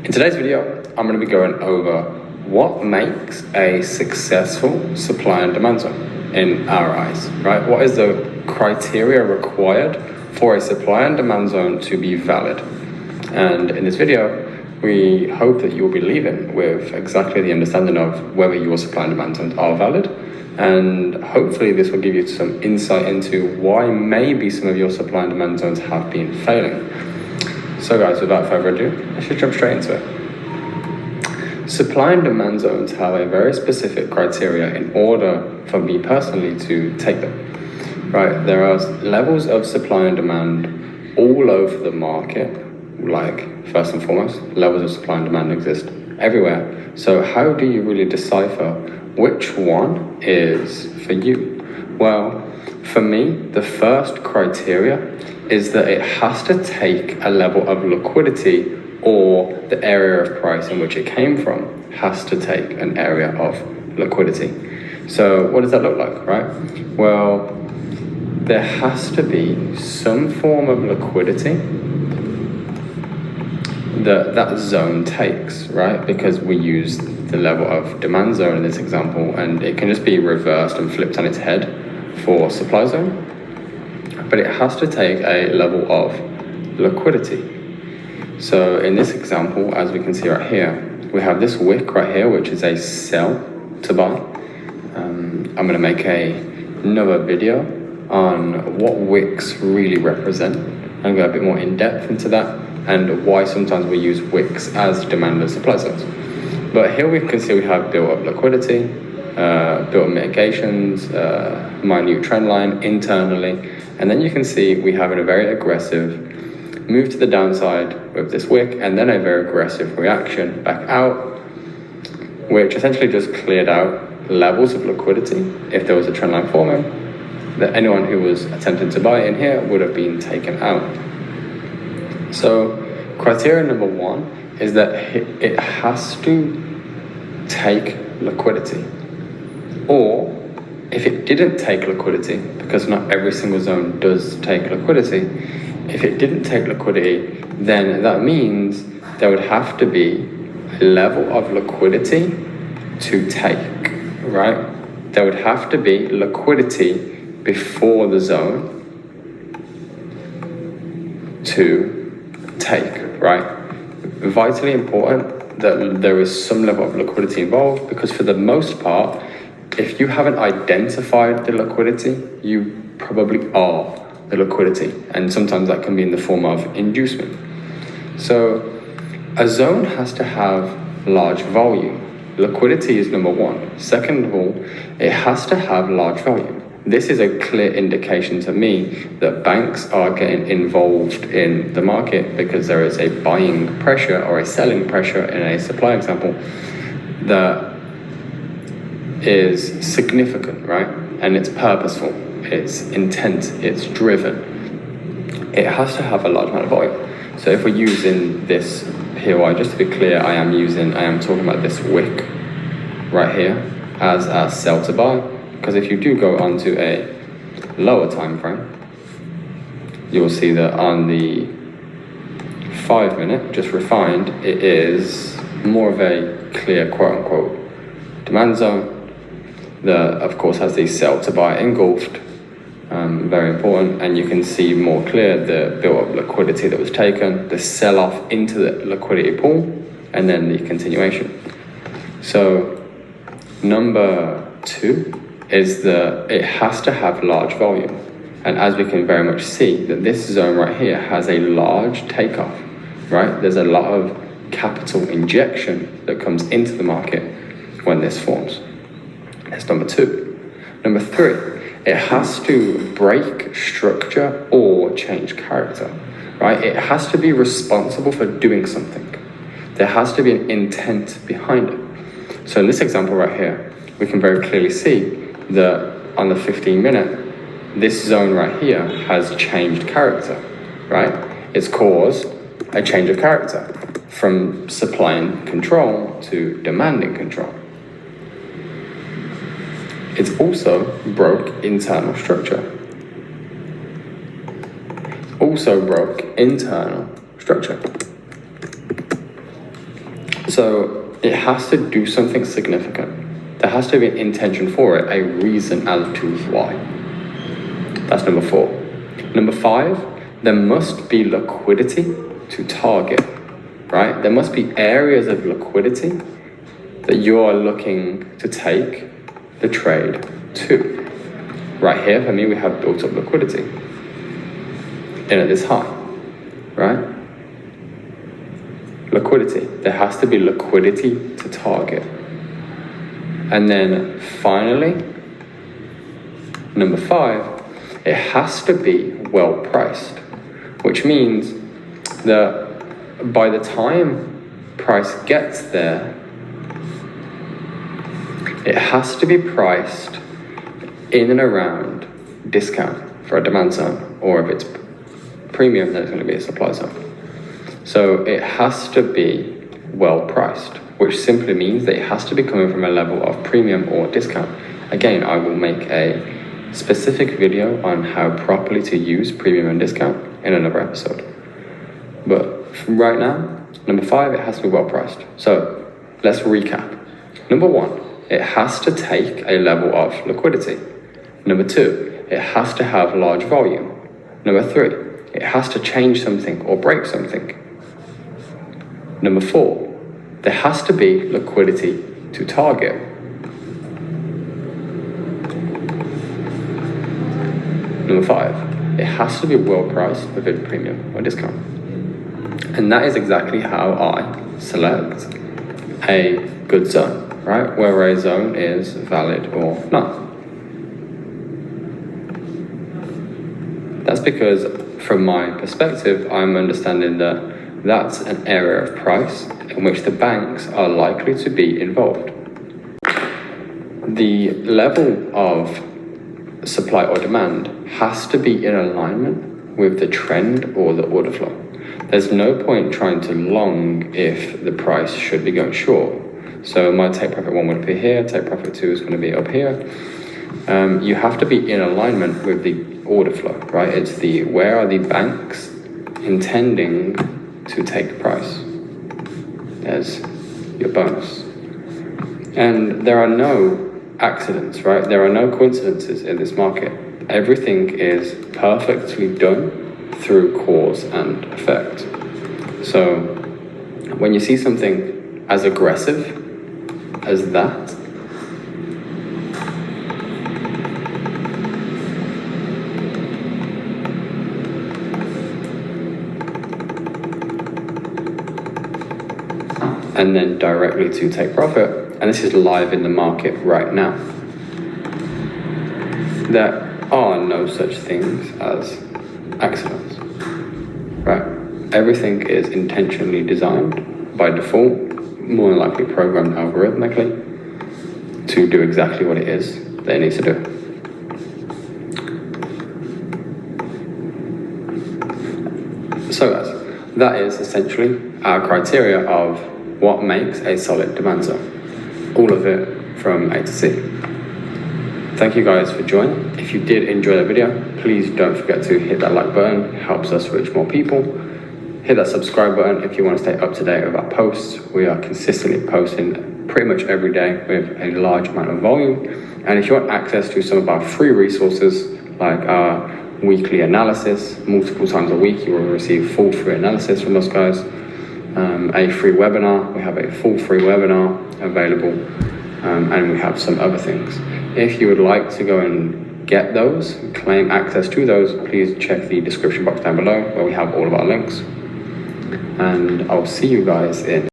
In today's video, I'm going to be going over what makes a successful supply and demand zone in our eyes, right? What is the criteria required for a supply and demand zone to be valid? And in this video, we hope that you'll be leaving with exactly the understanding of whether your supply and demand zones are valid. And hopefully this will give you some insight into why maybe some of your supply and demand zones have been failing. So guys, without further ado, let's just jump straight into it. Supply and demand zones have a very specific criteria in order for me personally to take them, right? There are levels of supply and demand all over the market, like first and foremost, levels of supply and demand exist everywhere. So how do you really decipher which one is for you? Well, for me, the first criteria is that it has to take a level of liquidity, or the area of price in which it came from has to take an area of liquidity. So what does that look like, right? Well, there has to be some form of liquidity that zone takes, right? Because we use the level of demand zone in this example, and it can just be reversed and flipped on its head for supply zone. But it has to take a level of liquidity. So in this example, as we can see right here, we have this wick right here, which is a sell to buy. I'm going to make another video on what wicks really represent and go a bit more in depth into that, and why sometimes we use wicks as demand and supply zones. But here we can see we have built up liquidity, built up mitigations, minute trend line internally, and then you can see we have a very aggressive move to the downside with this wick, and then a very aggressive reaction back out, which essentially just cleared out levels of liquidity. If there was a trend line forming, that anyone who was attempting to buy in here would have been taken out. So criteria number one is that it has to take liquidity. Or if it didn't take liquidity, because not every single zone does take liquidity, if it didn't take liquidity, then that means there would have to be a level of liquidity to take, right? There would have to be liquidity before the zone to take, right? Vitally important that there is some level of liquidity involved, because for the most part, if you haven't identified the liquidity, you probably are the liquidity, and sometimes that can be in the form of inducement. So a zone has to have large volume. Liquidity is number one. Second of all, it has to have large volume. This is a clear indication to me that banks are getting involved in the market because there is a buying pressure or a selling pressure in a supply example that is significant, right? And it's purposeful, it's intent, it's driven. It has to have a large amount of volume. So if we're using this POI, just to be clear, I am talking about this wick right here as a sell to buy, because if you do go onto a lower time frame, you'll see that on the 5 minute, just refined, it is more of a clear quote unquote demand zone that of course has the sell to buy engulfed, very important, and you can see more clear the built up liquidity that was taken, the sell off into the liquidity pool, and then the continuation. So number two is that it has to have large volume, and as we can very much see that this zone right here has a large takeoff, right? There's a lot of capital injection that comes into the market when this forms. That's number two. Number three, it has to break structure or change character, right? It has to be responsible for doing something. There has to be an intent behind it. So in this example right here, we can very clearly see that on the 15 minute, this zone right here has changed character, right? It's caused a change of character from supplying control to demanding control. It's also broke internal structure. So it has to do something significant. There has to be an intention for it, a reason as to why. That's number 4. Number 5, there must be liquidity to target, right? There must be areas of liquidity that you are looking to take the trade to. Right here, for me, we have built up liquidity in at this high, right? Liquidity. There has to be liquidity to target. And then finally, number 5, it has to be well priced, which means that by the time price gets there, it has to be priced in and around discount for a demand zone, or if it's premium, then it's going to be a supply zone. So it has to be well priced, which simply means that it has to be coming from a level of premium or discount. Again, I will make a specific video on how properly to use premium and discount in another episode. But right now, number 5, it has to be well priced. So let's recap. Number 1, it has to take a level of liquidity. Number 2, it has to have large volume. Number 3, it has to change something or break something. Number 4, there has to be liquidity to target. Number 5, it has to be well priced within premium or discount. And that is exactly how I select a good zone, right? Whether a zone is valid or not. That's because from my perspective, I'm understanding that that's an area of price in which the banks are likely to be involved. The level of supply or demand has to be in alignment with the trend or the order flow. There's no point trying to long if the price should be going short. So my take profit 1 would be here, take profit 2 is going to be up here. You have to be in alignment with the order flow, right? It's the where are the banks intending to take price as your bonus. And there are no accidents, right? There are no coincidences in this market. Everything is perfectly done through cause and effect. So when you see something as aggressive as that, and then directly to take profit, and this is live in the market right now. There are no such things as accidents, right? Everything is intentionally designed by default, more than likely programmed algorithmically to do exactly what it is that it needs to do. So guys, that is essentially our criteria of what makes a solid demand zone. All of it from A to Z. Thank you guys for joining. If you did enjoy the video, please don't forget to hit that like button. It helps us reach more people. Hit that subscribe button if you want to stay up to date with our posts. We are consistently posting pretty much every day with a large amount of volume. And if you want access to some of our free resources, like our weekly analysis, multiple times a week, you will receive full free analysis from us guys. A free webinar, we have a full free webinar available, and we have some other things. If you would like to go and get those, claim access to those, please check the description box down below where we have all of our links. And I'll see you guys in